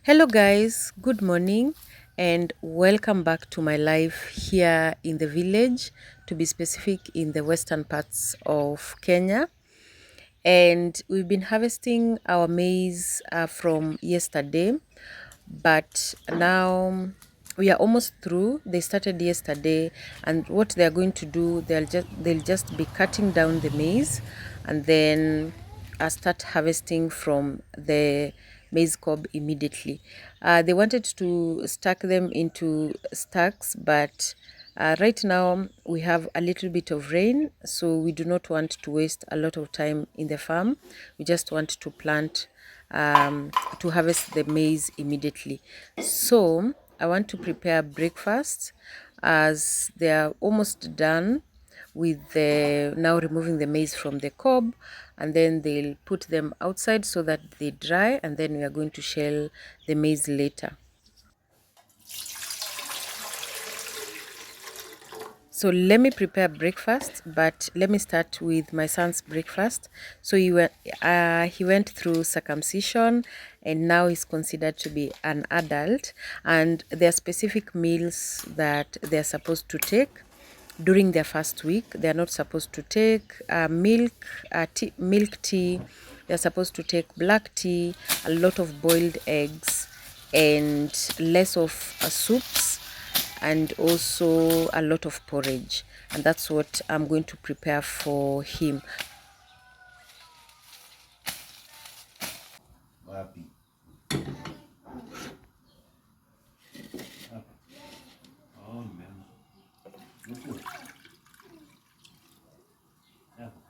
Hello, guys, good morning, and welcome back to my life here in the village, to be specific, in the western parts of Kenya. And we've been harvesting our maize from yesterday, but now we are almost through. They started yesterday, and what they are going to do, they'll just be cutting down the maize, and then start harvesting from the maize cob immediately. They wanted to stack them into stacks, but right now we have a little bit of rain, so we do not want to waste a lot of time in the farm. We just want to plant, to harvest the maize immediately. So I want to prepare breakfast, as they are almost done with the now removing the maize from the cob, and then they'll put them outside so that they dry, and then we are going to shell the maize later. So let me prepare breakfast, but let me start with my son's breakfast. So he went through circumcision, and now he's considered to be an adult. And there are specific meals that they're supposed to take during their first week. They're not supposed to take milk tea. They're supposed to take black tea, a lot of boiled eggs, and less of soups, and also a lot of porridge. And that's what I'm going to prepare for him. Wapi? Oh, nimeona. Huku. Hapo.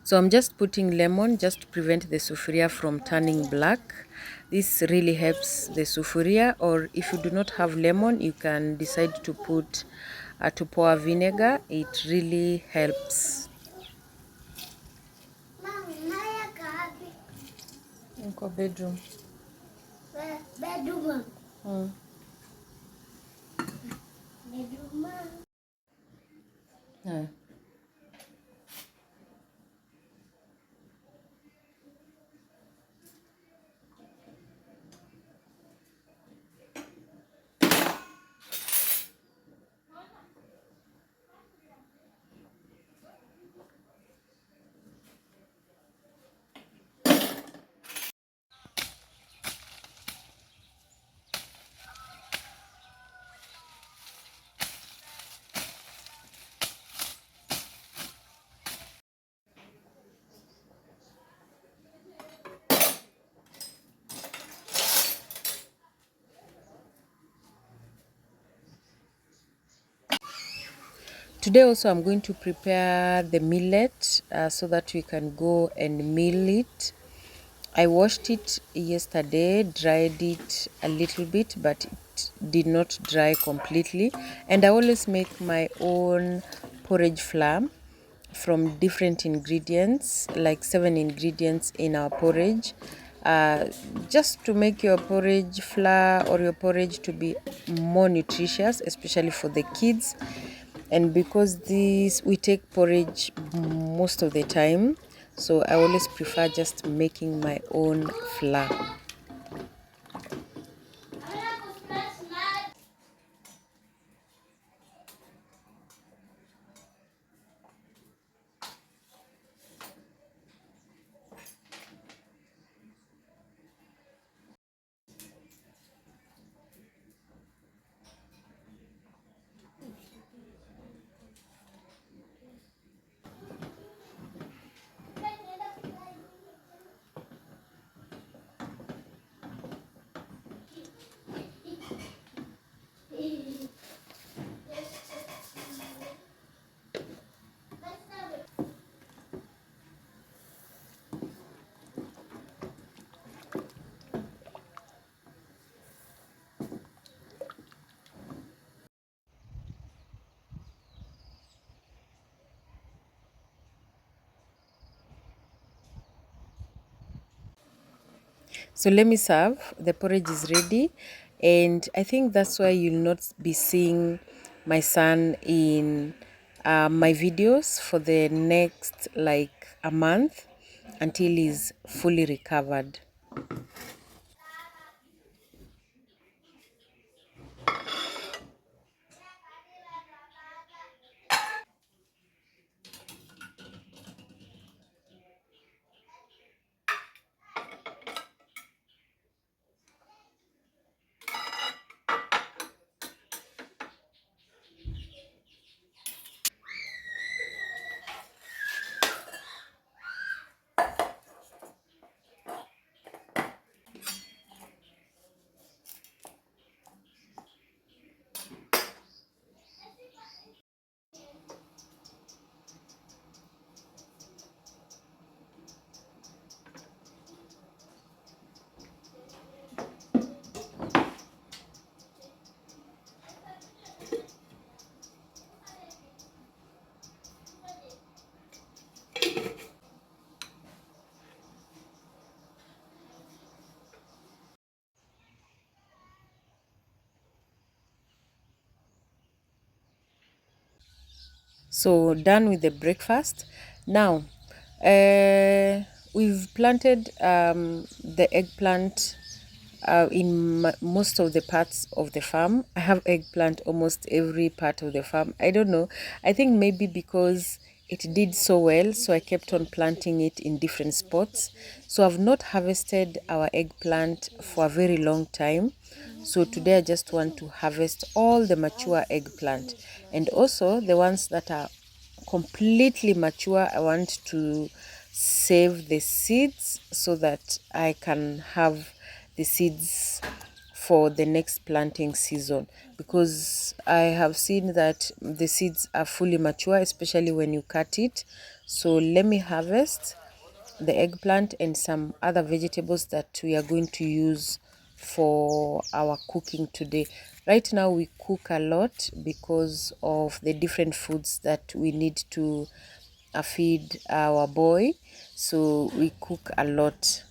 So I'm just putting lemon just to prevent the sufuria from turning black. This really helps the sufuria, or if you do not have lemon, you can decide to pour vinegar. It really helps. Uko bedroom. Bedroom. Mm. Yeah. Today also I'm going to prepare the millet, so that we can go and mill it. I washed it yesterday, dried it a little bit, but it did not dry completely. And I always make my own porridge flour from different ingredients, like 7 ingredients in our porridge, just to make your porridge flour or your porridge to be more nutritious, especially for the kids. And because this we take porridge most of the time, so I always prefer just making my own flour. So let me serve. The porridge is ready, and I think that's why you'll not be seeing my son in my videos for the next like a month until he's fully recovered. So done with the breakfast. Now, we've planted the eggplant in most of the parts of the farm. I have eggplant almost every part of the farm. I don't know. I think maybe because it did so well, so I kept on planting it in different spots. So I've not harvested our eggplant for a very long time. So today I just want to harvest all the mature eggplant, and also the ones that are completely mature. I want to save the seeds so that I can have the seeds for the next planting season, because I have seen that the seeds are fully mature, especially when you cut it. So let me harvest the eggplant and some other vegetables that we are going to use for our cooking today. Right now we cook a lot because of the different foods that we need to feed our boy, so we cook a lot.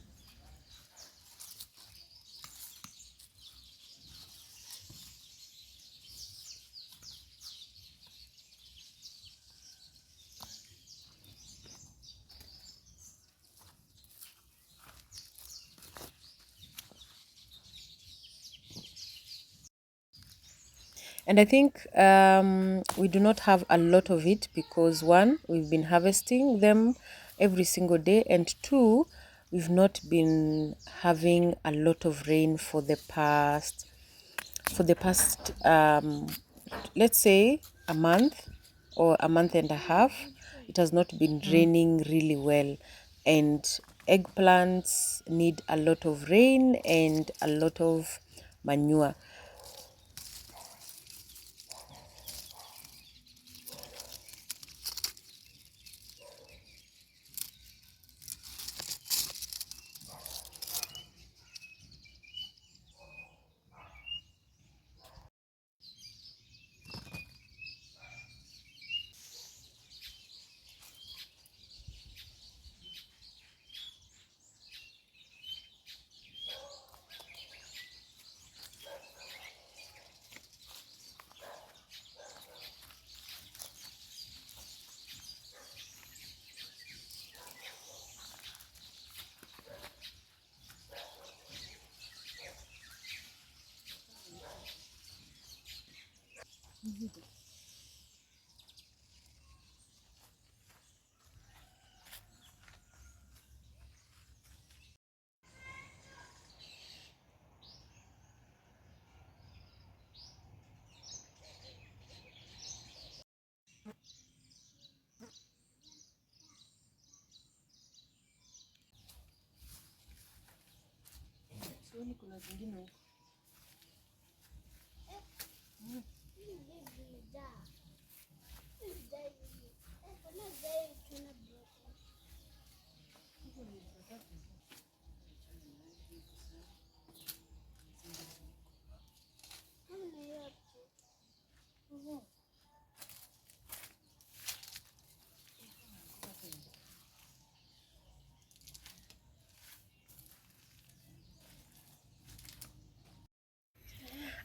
And I think we do not have a lot of it because one, we've been harvesting them every single day, and two, we've not been having a lot of rain for the past let's say a month or a month and a half. It has not been raining really well, and eggplants need a lot of rain and a lot of manure.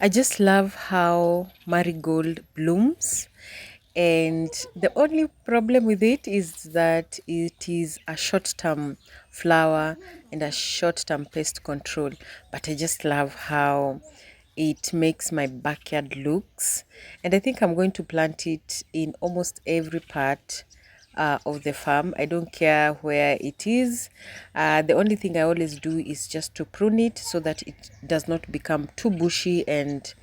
I just love how marigold blooms. And the only problem with it is that it is a short term flower and a short term pest control. But I just love how it makes my backyard looks. And I think I'm going to plant it in almost every part of the farm. I don't care where it is. The only thing I always do is just to prune it so that it does not become too bushy and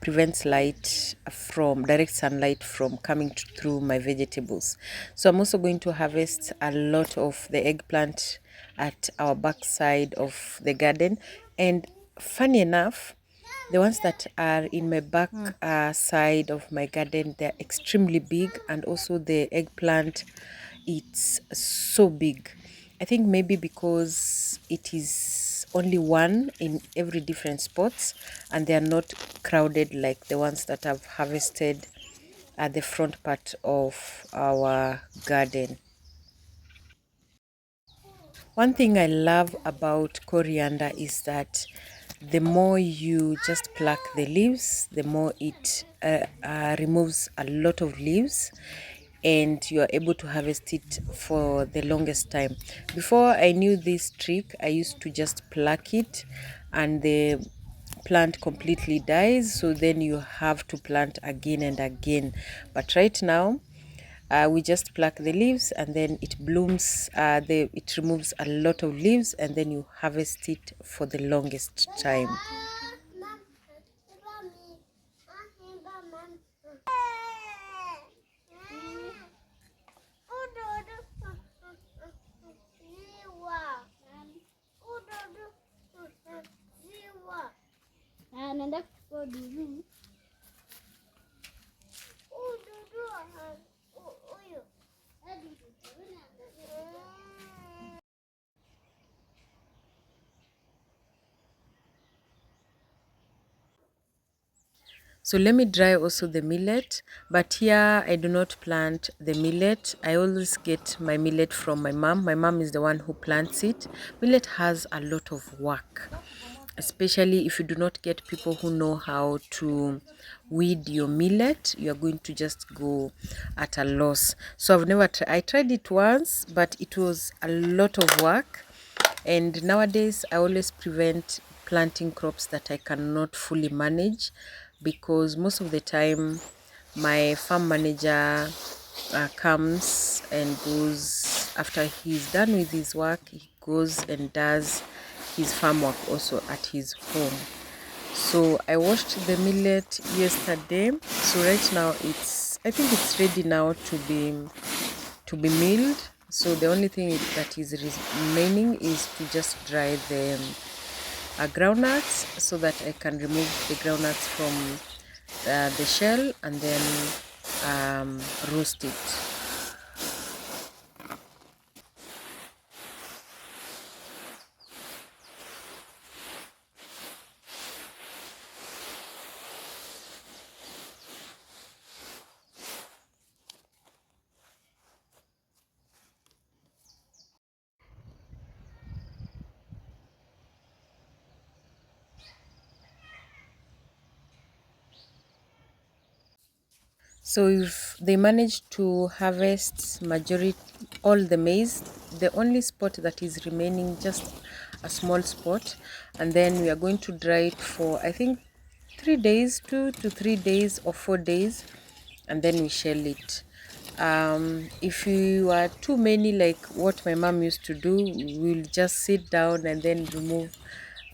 prevents light from direct sunlight from coming through my vegetables. So I'm also going to harvest a lot of the eggplant at our back side of the garden. And funny enough, the ones that are in my back side of my garden, they're extremely big, and also the eggplant, it's so big. I think maybe because it is only one in every different spots and they are not crowded like the ones that I've harvested at the front part of our garden. One thing I love about coriander is that the more you just pluck the leaves, the more it removes a lot of leaves and you are able to harvest it for the longest time. Before I knew this trick, I used to just pluck it and the plant completely dies, so then you have to plant again and again. But right now, we just pluck the leaves and then it blooms. It removes a lot of leaves and then you harvest it for the longest time. So let me dry also the millet, but here I do not plant the millet. I always get my millet from my mom. My mom is the one who plants it. Millet has a lot of work, especially if you do not get people who know how to weed your millet. You are going to just go at a loss. So I've never I tried it once, but it was a lot of work. And nowadays I always prevent planting crops that I cannot fully manage, because most of the time my farm manager comes and goes. After he's done with his work, he goes and does his farm work also at his home. So I washed the millet yesterday, so right now I think it's ready now to be milled. So the only thing that is remaining is to just dry the groundnuts so that I can remove the groundnuts from the shell and then roast it. So if they manage to harvest majority all the maize, the only spot that is remaining, just a small spot, and then we are going to dry it for I think 3 days, 2 to 3 days or 4 days, and then we shell it. If you are too many like what my mom used to do, we'll just sit down and then remove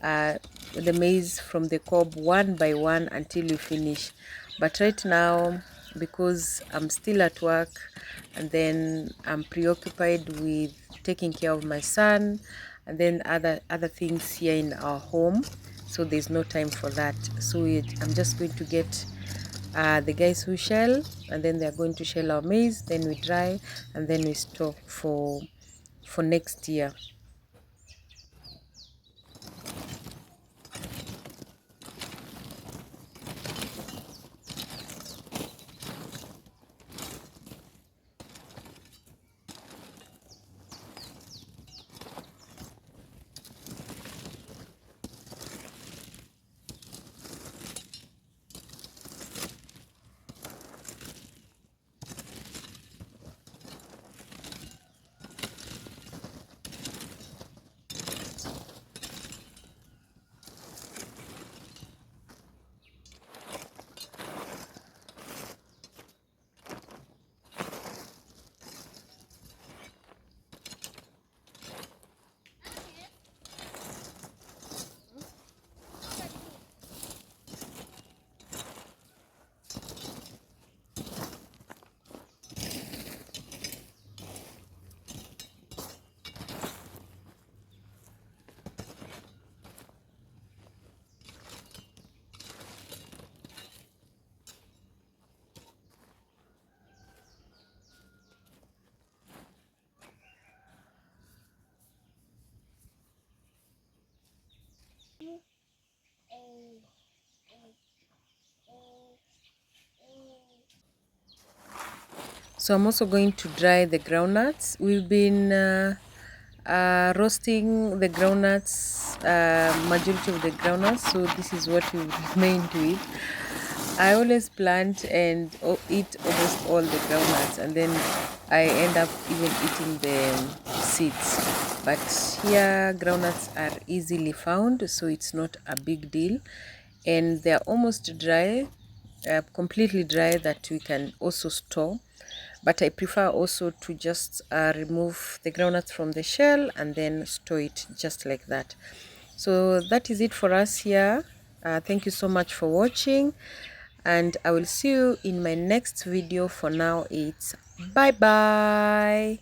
uh, the maize from the cob one by one until we finish. But right now, because I'm still at work and then I'm preoccupied with taking care of my son and then other things here in our home, so there's no time for that. So I'm just going to get the guys who shell, and then they're going to shell our maize, then we dry and then we store for next year. So I'm also going to dry the groundnuts. We've been roasting the groundnuts, majority of the groundnuts, so this is what we remained with. I always plant and eat almost all the groundnuts, and then I end up even eating the seeds. But here groundnuts are easily found, so it's not a big deal, and they are almost dry, completely dry, that we can also store. But I prefer also to just remove the groundnuts from the shell and then store it just like that. So that is it for us here. Thank you so much for watching, and I will see you in my next video. For now, it's bye bye.